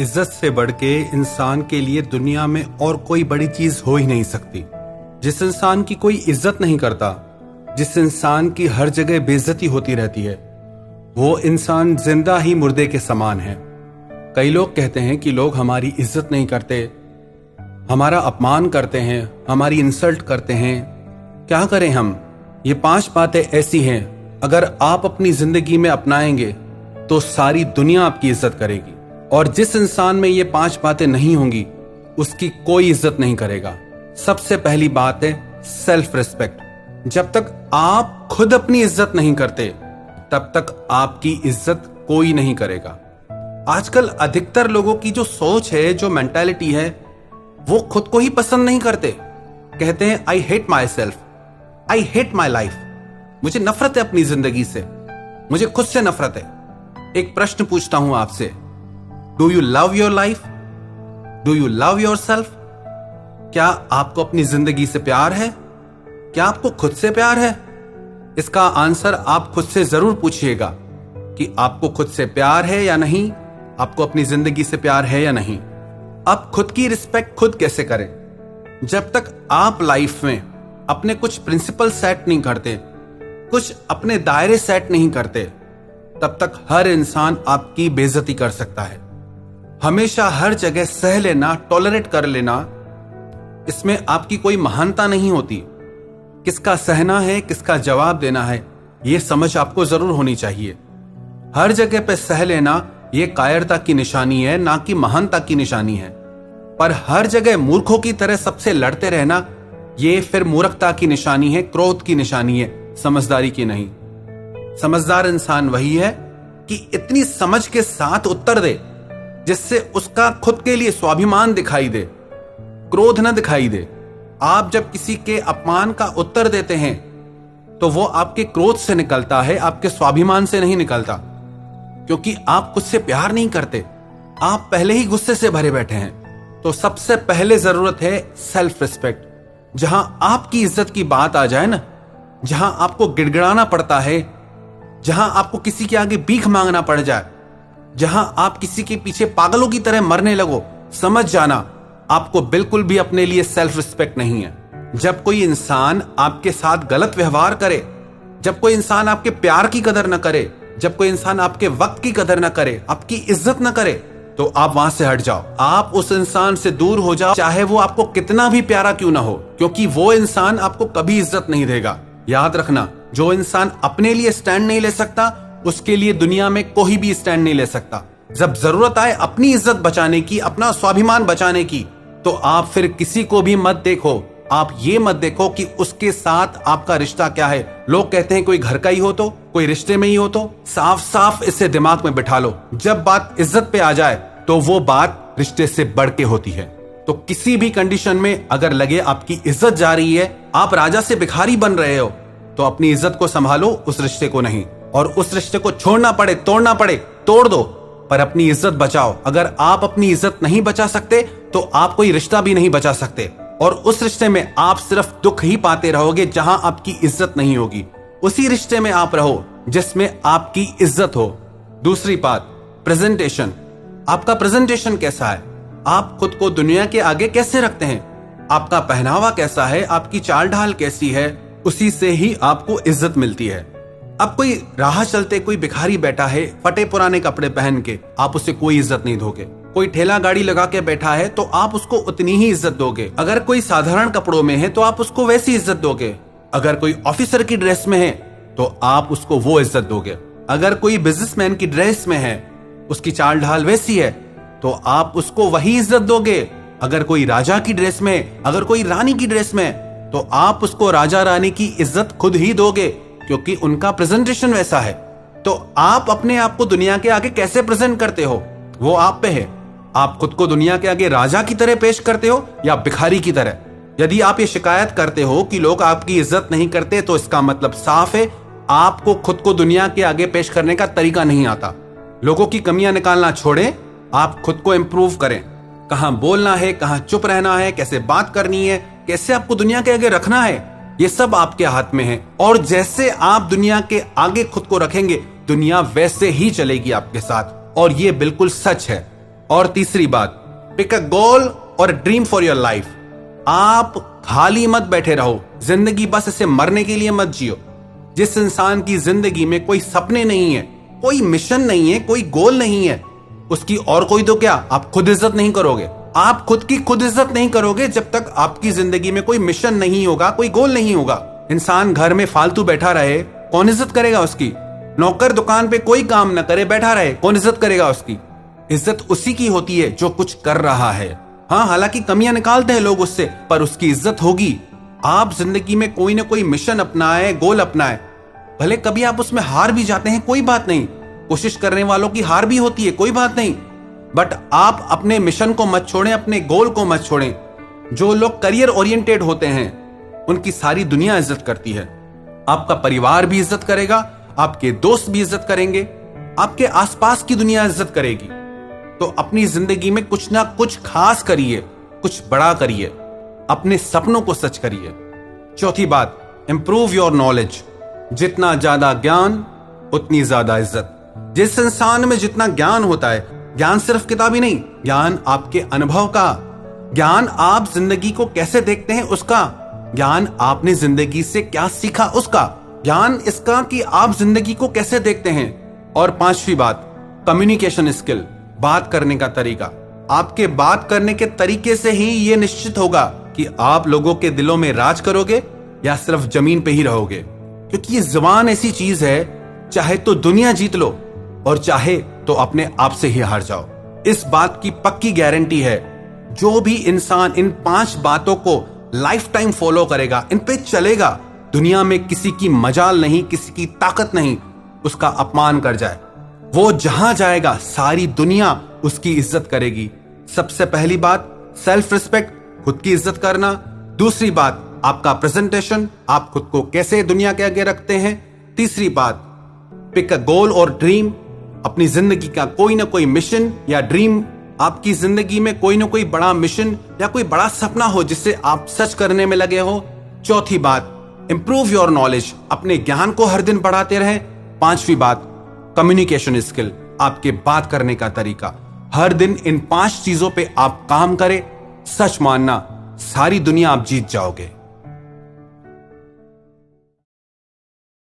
इज्जत से बढ़ के इंसान के लिए दुनिया में और कोई बड़ी चीज हो ही नहीं सकती। जिस इंसान की कोई इज्जत नहीं करता, जिस इंसान की हर जगह बेइज्जती होती रहती है, वो इंसान जिंदा ही मुर्दे के समान है। कई लोग कहते हैं कि लोग हमारी इज्जत नहीं करते, हमारा अपमान करते हैं, हमारी इंसल्ट करते हैं। क्या करें हम? ये 5 बातें ऐसी हैं, अगर आप अपनी जिंदगी में अपनाएंगे तो सारी दुनिया आपकी इज्जत करेगी। और जिस इंसान में ये 5 बातें नहीं होंगी, उसकी कोई इज्जत नहीं करेगा। सबसे पहली बात है सेल्फ रिस्पेक्ट। जब तक आप खुद अपनी इज्जत नहीं करते, तब तक आपकी इज्जत कोई नहीं करेगा। आजकल अधिकतर लोगों की जो सोच है, जो मेंटालिटी है, वो खुद को ही पसंद नहीं करते। कहते हैं I hate my self, I hate my life. मुझे नफरत है अपनी जिंदगी से, मुझे खुद से नफरत है। एक प्रश्न पूछता हूं आपसे, do you love your life? Do you love your self? क्या आपको अपनी जिंदगी से प्यार है? क्या आपको खुद से प्यार है? इसका आंसर आप खुद से जरूर पूछिएगा कि आपको खुद से प्यार है या नहीं, आपको अपनी जिंदगी से प्यार है या नहीं। अब खुद की रिस्पेक्ट खुद कैसे करें? जब तक आप लाइफ में अपने कुछ प्रिंसिपल सेट नहीं करते, कुछ अपने दायरे सेट नहीं करते, तब तक हर इंसान आपकी बेइज्जती कर सकता है। हमेशा हर जगह सह लेना, टॉलरेट कर लेना, इसमें आपकी कोई महानता नहीं होती। किसका सहना है, किसका जवाब देना है, यह समझ आपको जरूर होनी चाहिए। हर जगह पे सह लेना यह कायरता की निशानी है, ना कि महानता की निशानी है। पर हर जगह मूर्खों की तरह सबसे लड़ते रहना, यह फिर मूर्खता की निशानी है, क्रोध की निशानी है, समझदारी की नहीं। समझदार इंसान वही है कि इतनी समझ के साथ उत्तर दे जिससे उसका खुद के लिए स्वाभिमान दिखाई दे, क्रोध न दिखाई दे। आप जब किसी के अपमान का उत्तर देते हैं तो वो आपके क्रोध से निकलता है, आपके स्वाभिमान से नहीं निकलता, क्योंकि आप खुद से प्यार नहीं करते, आप पहले ही गुस्से से भरे बैठे हैं। तो सबसे पहले जरूरत है सेल्फ रिस्पेक्ट। जहां आपकी इज्जत की बात आ जाए ना, जहां आपको गिड़गिड़ाना पड़ता है, जहां आपको किसी के आगे भीख मांगना पड़ जाए, जहां आप किसी के पीछे पागलों की तरह मरने लगो, समझ जाना आपको बिल्कुल भी अपने लिए सेल्फ रिस्पेक्ट नहीं है। जब कोई इंसान आपके साथ गलत व्यवहार करे, जब कोई इंसान आपके प्यार की कदर न करे, जब कोई इंसान आपके वक्त की कदर न करे, आपकी इज्जत न करे, तो आप वहां से हट जाओ। आप उस इंसान से दूर हो जाओ, चाहे वो आपको कितना भी प्यारा क्यों ना हो, क्योंकि वो इंसान आपको कभी इज्जत नहीं देगा। याद रखना, जो इंसान अपने लिए स्टैंड नहीं ले सकता, उसके लिए दुनिया में कोई भी स्टैंड नहीं ले सकता। जब जरूरत आए अपनी इज्जत बचाने की, अपना स्वाभिमान बचाने की, तो आप फिर किसी को भी मत देखो। आप ये मत देखो कि उसके साथ आपका रिश्ता क्या है। लोग कहते हैं कोई घर का ही हो तो, कोई रिश्ते में ही हो तो। साफ साफ इसे दिमाग में बिठा लो, जब बात इज्जत पे आ जाए तो वो बात रिश्ते से बढ़ के होती है। तो किसी भी कंडीशन में अगर लगे आपकी इज्जत जा रही है, आप राजा से भिखारी बन रहे हो, तो अपनी इज्जत को संभालो, उस रिश्ते को नहीं। और उस रिश्ते को छोड़ना पड़े, तोड़ना पड़े, तोड़ दो, पर अपनी इज्जत बचाओ। अगर आप अपनी इज्जत नहीं बचा सकते तो आप कोई रिश्ता भी नहीं बचा सकते, और उस रिश्ते में आप सिर्फ दुख ही पाते रहोगे जहां आपकी इज्जत नहीं होगी। उसी रिश्ते में आप रहो जिसमें आपकी इज्जत हो। दूसरी बात, प्रेजेंटेशन। आपका प्रेजेंटेशन कैसा है? आप खुद को दुनिया के आगे कैसे रखते हैं? आपका पहनावा कैसा है? आपकी चाल ढाल कैसी है? उसी से ही आपको इज्जत मिलती है। अब कोई राह चलते कोई भिखारी बैठा है फटे पुराने कपड़े पहन के, आप उसे कोई इज्जत नहीं दोगे। कोई ठेला गाड़ी लगा के बैठा है तो आप उसको उतनी ही इज्जत दोगे। अगर कोई साधारण कपड़ों में है तो आप उसको वैसी इज्जत दोगे। अगर कोई ऑफिसर की ड्रेस में है तो आप उसको वो इज्जत दोगे। अगर कोई बिजनेसमैन की ड्रेस में है, उसकी चाल ढाल वैसी है, तो आप उसको वही इज्जत दोगे। अगर कोई राजा की ड्रेस में, अगर कोई रानी की ड्रेस में, तो आप उसको राजा रानी की इज्जत खुद ही दोगे, क्योंकि उनका प्रेजेंटेशन वैसा है। तो आप अपने आप को दुनिया के आगे कैसे प्रेजेंट करते हो, वो आप पे है। आप खुद को दुनिया के आगे राजा की तरह पेश करते हो या भिखारी की तरह? यदि आप ये शिकायत करते हो कि लोग आपकी इज्जत नहीं करते, तो इसका मतलब साफ है, आपको खुद को दुनिया के आगे पेश करने का तरीका नहीं आता। लोगों की कमियां निकालना छोड़ें, आप खुद को इंप्रूव करें। कहां बोलना है, कहां चुप रहना है, कैसे बात करनी है, कैसे आपको दुनिया के आगे रखना है, ये सब आपके हाथ में है। और जैसे आप दुनिया के आगे खुद को रखेंगे, दुनिया वैसे ही चलेगी आपके साथ। और ये बिल्कुल सच है। और तीसरी बात, पिक अ गोल और ड्रीम फॉर योर लाइफ। आप खाली मत बैठे रहो, जिंदगी बस इसे मरने के लिए मत जियो। जिस इंसान की जिंदगी में कोई सपने नहीं है, कोई मिशन नहीं है, कोई गोल नहीं है, उसकी और कोई तो क्या, आप खुद इज्जत नहीं करोगे। आप खुद की खुद इज्जत नहीं करोगे जब तक आपकी जिंदगी में कोई मिशन नहीं होगा, कोई गोल नहीं होगा। इंसान घर में फालतू बैठा रहे, कौन इज्जत करेगा उसकी? नौकर दुकान पे कोई काम ना करे, बैठा रहे, कौन इज्जत करेगा उसकी? इज्जत उसी की होती है जो कुछ कर रहा है। हाँ, हालांकि कमियां निकालते हैं लोग उससे, पर उसकी इज्जत होगी। आप जिंदगी में कोई ना कोई मिशन अपनाए, गोल अपनाए, भले कभी आप उसमें हार भी जाते हैं, कोई बात नहीं। कोशिश करने वालों की हार भी होती है, कोई बात नहीं। बट आप अपने मिशन को मत छोड़ें, अपने गोल को मत छोड़ें। जो लोग करियर ओरिएंटेड होते हैं उनकी सारी दुनिया इज्जत करती है। आपका परिवार भी इज्जत करेगा, आपके दोस्त भी इज्जत करेंगे, आपके आसपास की दुनिया इज्जत करेगी। तो अपनी जिंदगी में कुछ ना कुछ खास करिए, कुछ बड़ा करिए, अपने सपनों को सच करिए। चौथी बात, इंप्रूव योर नॉलेज। जितना ज्यादा ज्ञान उतनी ज्यादा इज्जत। जिस इंसान में जितना ज्ञान होता है, ज्ञान सिर्फ किताबी नहीं, ज्ञान आपके अनुभव का, ज्ञान आप जिंदगी को कैसे देखते हैं उसका, ज्ञान आपने जिंदगी से क्या सीखा उसका, ज्ञान इसका कि आप जिंदगी को कैसे देखते हैं। और पांचवी बात, कम्युनिकेशन स्किल, बात करने का तरीका। आपके बात करने के तरीके से ही यह निश्चित होगा कि आप लोगों के दिलों में राज करोगे या सिर्फ जमीन पे ही रहोगे। क्योंकि ये जुबान ऐसी चीज है, चाहे तो दुनिया जीत लो और चाहे तो अपने आप से ही हार जाओ। इस बात की पक्की गारंटी है, जो भी इंसान इन 5 बातों को लाइफ टाइम फॉलो करेगा, इन पे चलेगा, दुनिया में किसी की मजाल नहीं, किसी की ताकत नहीं उसका अपमान कर जाए। वो जहां जाएगा सारी दुनिया उसकी इज्जत करेगी। सबसे पहली बात, सेल्फ रिस्पेक्ट, खुद की इज्जत करना। दूसरी बात, आपका प्रेजेंटेशन, आप खुद को कैसे दुनिया के आगे रखते हैं। तीसरी बात, पिक अ गोल और ड्रीम, अपनी जिंदगी का कोई ना कोई मिशन या ड्रीम, आपकी जिंदगी में कोई ना कोई बड़ा मिशन या कोई बड़ा सपना हो जिससे आप सच करने में लगे हो। चौथी बात, इंप्रूव योर नॉलेज, अपने ज्ञान को हर दिन बढ़ाते रहें। पांचवी बात, कम्युनिकेशन स्किल, आपके बात करने का तरीका। हर दिन इन 5 चीजों पे आप काम करें, सच मानना सारी दुनिया आप जीत जाओगे।